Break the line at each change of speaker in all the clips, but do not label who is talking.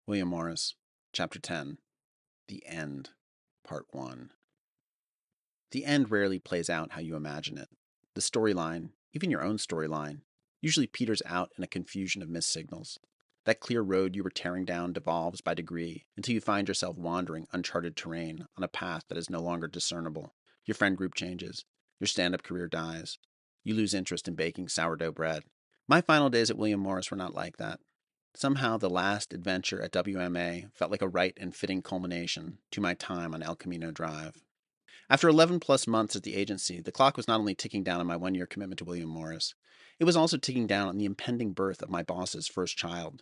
William Morris, Chapter 10, The End, Part 1. The end rarely plays out how you imagine it. The storyline, even your own storyline, usually peters out in a confusion of missed signals. That clear road you were tearing down devolves by degree until you find yourself wandering uncharted terrain on a path that is no longer discernible. Your friend group changes. Your stand-up career dies. You lose interest in baking sourdough bread. My final days at William Morris were not like that. Somehow, the last adventure at WMA felt like a right and fitting culmination to my time on El Camino Drive. After 11 plus months at the agency, the clock was not only ticking down on my 1 year commitment to William Morris, it was also ticking down on the impending birth of my boss's first child.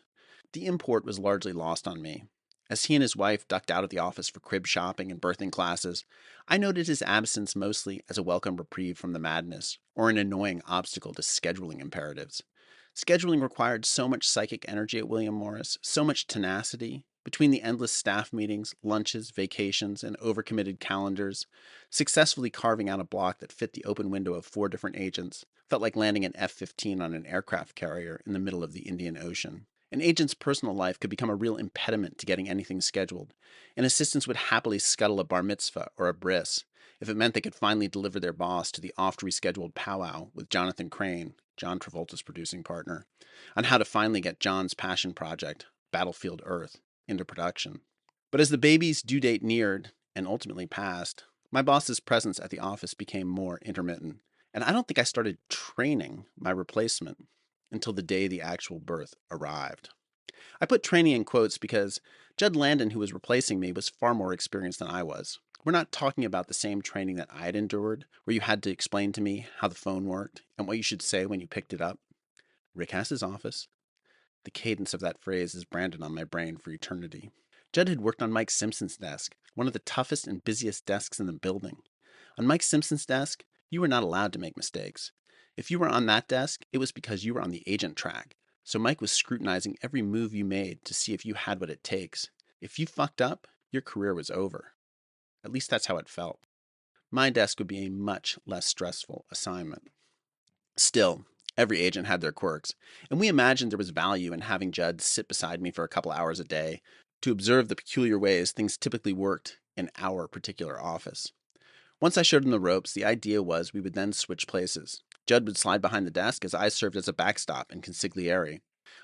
The import was largely lost on me. As he and his wife ducked out of the office for crib shopping and birthing classes, I noted his absence mostly as a welcome reprieve from the madness, or an annoying obstacle to scheduling imperatives. Scheduling required so much psychic energy at William Morris, so much tenacity. Between the endless staff meetings, lunches, vacations, and overcommitted calendars, successfully carving out a block that fit the open window of 4 different agents felt like landing an F-15 on an aircraft carrier in the middle of the Indian Ocean. An agent's personal life could become a real impediment to getting anything scheduled, and assistants would happily scuttle a bar mitzvah or a bris if it meant they could finally deliver their boss to the oft-rescheduled powwow with Jonathan Crane, John Travolta's producing partner, on how to finally get John's passion project, Battlefield Earth, into production. But as the baby's due date neared, and ultimately passed, my boss's presence at the office became more intermittent, and I don't think I started training my replacement until the day the actual birth arrived. I put training in quotes because Judd Landon, who was replacing me, was far more experienced than I was. We're not talking about the same training that I had endured, where you had to explain to me how the phone worked and what you should say when you picked it up. Rick has his office. The cadence of that phrase is branded on my brain for eternity. Judd had worked on Mike Simpson's desk, one of the toughest and busiest desks in the building. On Mike Simpson's desk, you were not allowed to make mistakes. If you were on that desk, it was because you were on the agent track. So Mike was scrutinizing every move you made to see if you had what it takes. If you fucked up, your career was over. At least that's how it felt. My desk would be a much less stressful assignment. Still, every agent had their quirks, and we imagined there was value in having Judd sit beside me for a couple hours a day to observe the peculiar ways things typically worked in our particular office. Once I showed him the ropes, the idea was we would then switch places. Judd would slide behind the desk as I served as a backstop and consigliere.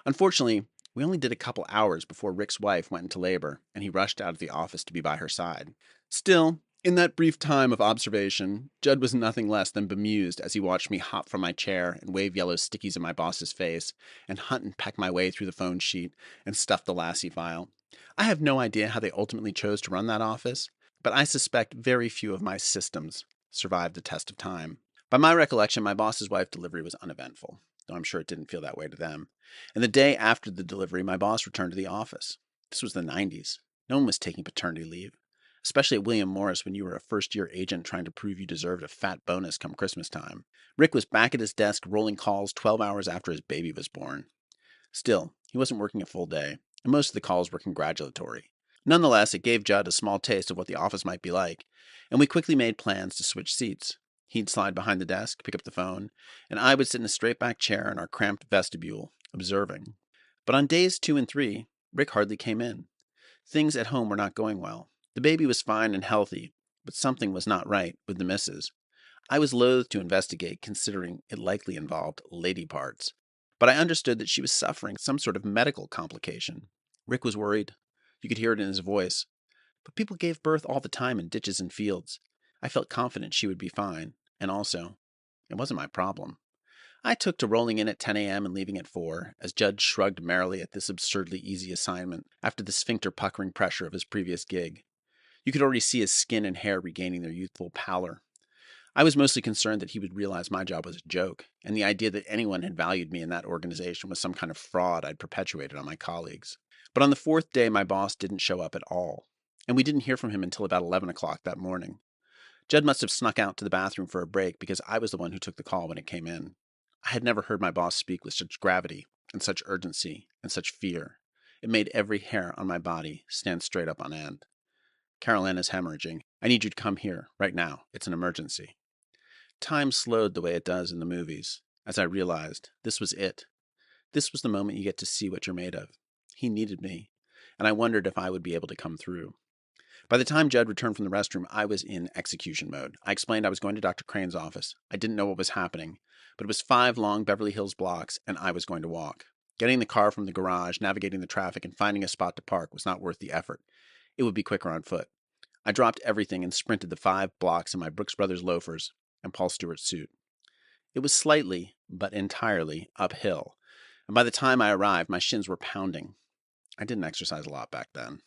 Unfortunately, we only did a couple hours before Rick's wife went into labor, and he rushed out of the office to be by her side. Still, in that brief time of observation, Judd was nothing less than bemused as he watched me hop from my chair and wave yellow stickies in my boss's face, and hunt and peck my way through the phone sheet and stuff the Lassie file. I have no idea how they ultimately chose to run that office, but I suspect very few of my systems survived the test of time. By my recollection, my boss's wife delivery was uneventful, though I'm sure it didn't feel that way to them. And the day after the delivery, my boss returned to the office. This was the 90s. No one was taking paternity leave, especially at William Morris when you were a first-year agent trying to prove you deserved a fat bonus come Christmas time. Rick was back at his desk rolling calls 12 hours after his baby was born. Still, he wasn't working a full day, and most of the calls were congratulatory. Nonetheless, it gave Judd a small taste of what the office might be like, and we quickly made plans to switch seats. He'd slide behind the desk, pick up the phone, and I would sit in a straight-back chair in our cramped vestibule, observing. But on days 2 and 3, Rick hardly came in. Things at home were not going well. The baby was fine and healthy, but something was not right with the missus. I was loath to investigate, considering it likely involved lady parts. But I understood that she was suffering some sort of medical complication. Rick was worried. You could hear it in his voice. But people gave birth all the time in ditches and fields. I felt confident she would be fine. And also, it wasn't my problem. I took to rolling in at 10 a.m. and leaving at 4, as Judd shrugged merrily at this absurdly easy assignment after the sphincter puckering pressure of his previous gig. You could already see his skin and hair regaining their youthful pallor. I was mostly concerned that he would realize my job was a joke, and the idea that anyone had valued me in that organization was some kind of fraud I'd perpetuated on my colleagues. But on the 4th day, my boss didn't show up at all, and we didn't hear from him until about 11 o'clock that morning. Judd must have snuck out to the bathroom for a break because I was the one who took the call when it came in. I had never heard my boss speak with such gravity and such urgency and such fear. It made every hair on my body stand straight up on end. Carol Ann is hemorrhaging. I need you to come here, right now. It's an emergency. Time slowed the way it does in the movies, as I realized this was it. This was the moment you get to see what you're made of. He needed me. and I wondered if I would be able to come through. By the time Judd returned from the restroom, I was in execution mode. I explained I was going to Dr. Crane's office. I didn't know what was happening, but it was 5 long Beverly Hills blocks, and I was going to walk. Getting the car from the garage, navigating the traffic, and finding a spot to park was not worth the effort. It would be quicker on foot. I dropped everything and sprinted the 5 blocks in my Brooks Brothers loafers and Paul Stewart's suit. It was slightly, but entirely, uphill, and by the time I arrived, my shins were pounding. I didn't exercise a lot back then.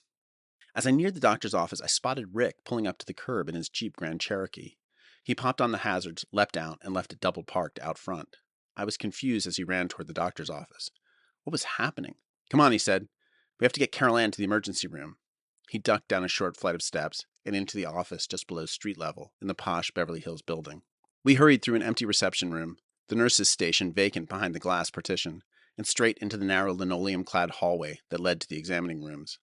As I neared the doctor's office, I spotted Rick pulling up to the curb in his Jeep Grand Cherokee. He popped on the hazards, leapt out, and left it double parked out front. I was confused as he ran toward the doctor's office. What was happening? "Come on," he said. "We have to get Carol Ann to the emergency room." He ducked down a short flight of steps and into the office just below street level in the posh Beverly Hills building. We hurried through an empty reception room, the nurse's station vacant behind the glass partition, and straight into the narrow linoleum-clad hallway that led to the examining rooms.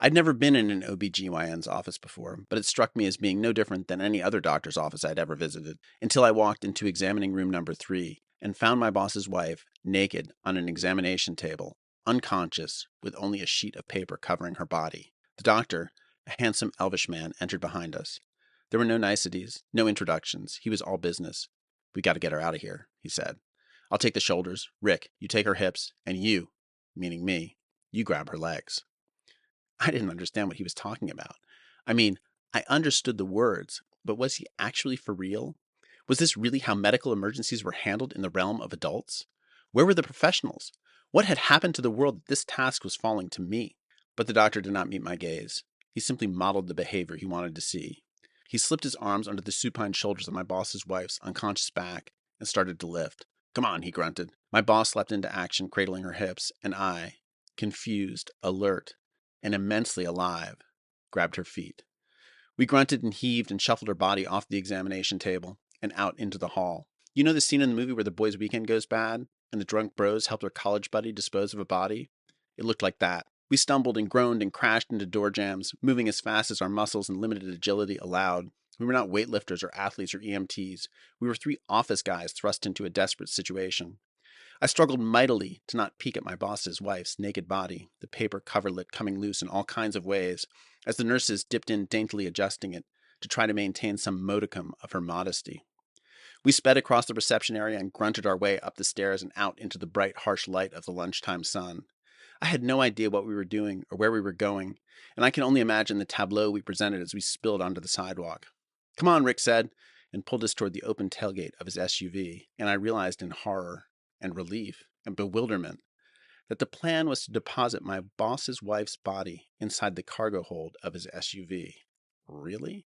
I'd never been in an OB/GYN's office before, but it struck me as being no different than any other doctor's office I'd ever visited, until I walked into examining room number 3 and found my boss's wife naked on an examination table, unconscious, with only a sheet of paper covering her body. The doctor, a handsome elvish man, entered behind us. There were no niceties, no introductions. He was all business. "We got to get her out of here," he said. "I'll take the shoulders. Rick, you take her hips, and you," meaning me, "you grab her legs." I didn't understand what he was talking about. I mean, I understood the words, but was he actually for real? Was this really how medical emergencies were handled in the realm of adults? Where were the professionals? What had happened to the world that this task was falling to me? But the doctor did not meet my gaze. He simply modeled the behavior he wanted to see. He slipped his arms under the supine shoulders of my boss's wife's unconscious back and started to lift. "Come on," he grunted. My boss leapt into action, cradling her hips, and I, confused, alert, and immensely alive, grabbed her feet. We grunted and heaved and shuffled her body off the examination table and out into the hall. You know the scene in the movie where the boys' weekend goes bad and the drunk bros help their college buddy dispose of a body? It looked like that. We stumbled and groaned and crashed into door jams, moving as fast as our muscles and limited agility allowed. We were not weightlifters or athletes or EMTs. We were 3 office guys thrust into a desperate situation. I struggled mightily to not peek at my boss's wife's naked body, the paper coverlet coming loose in all kinds of ways, as the nurses dipped in daintily adjusting it to try to maintain some modicum of her modesty. We sped across the reception area and grunted our way up the stairs and out into the bright, harsh light of the lunchtime sun. I had no idea what we were doing or where we were going, and I can only imagine the tableau we presented as we spilled onto the sidewalk. "Come on," Rick said, and pulled us toward the open tailgate of his SUV, and I realized in horror and relief and bewilderment that the plan was to deposit my boss's wife's body inside the cargo hold of his SUV. Really?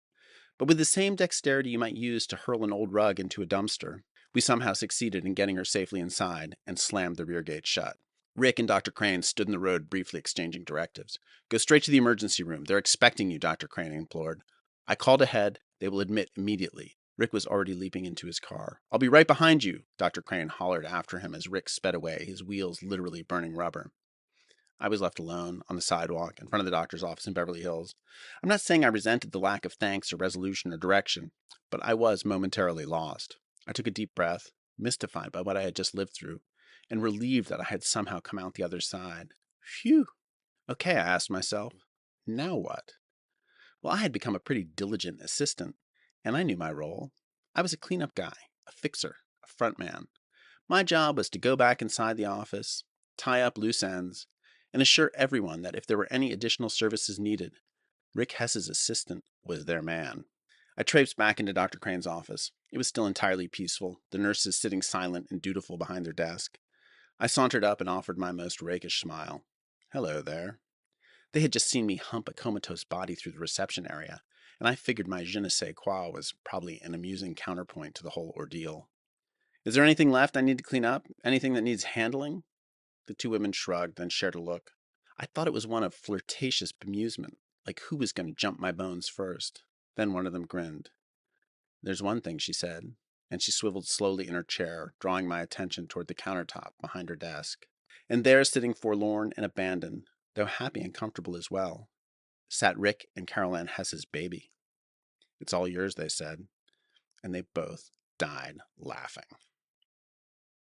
But with the same dexterity you might use to hurl an old rug into a dumpster, we somehow succeeded in getting her safely inside and slammed the rear gate shut. Rick and Dr. Crane stood in the road briefly exchanging directives. "Go straight to the emergency room. They're expecting you," Dr. Crane implored. "I called ahead. They will admit immediately." Rick was already leaping into his car. "I'll be right behind you," Dr. Crane hollered after him as Rick sped away, his wheels literally burning rubber. I was left alone on the sidewalk in front of the doctor's office in Beverly Hills. I'm not saying I resented the lack of thanks or resolution or direction, but I was momentarily lost. I took a deep breath, mystified by what I had just lived through, and relieved that I had somehow come out the other side. Phew! Okay, I asked myself. Now what? Well, I had become a pretty diligent assistant, and I knew my role. I was a cleanup guy, a fixer, a front man. My job was to go back inside the office, tie up loose ends, and assure everyone that if there were any additional services needed, Rick Hess's assistant was their man. I traipsed back into Dr. Crane's office. It was still entirely peaceful, the nurses sitting silent and dutiful behind their desk. I sauntered up and offered my most rakish smile. "Hello there." They had just seen me hump a comatose body through the reception area, and I figured my je ne sais quoi was probably an amusing counterpoint to the whole ordeal. "Is there anything left I need to clean up? Anything that needs handling?" The 2 women shrugged, then shared a look. I thought it was one of flirtatious bemusement, like who was going to jump my bones first. Then one of them grinned. "There's one thing," she said, and she swiveled slowly in her chair, drawing my attention toward the countertop behind her desk. And there, sitting forlorn and abandoned, though happy and comfortable as well, sat Rick and Carol Ann Hess's baby. "It's all yours," they said, and they both died laughing.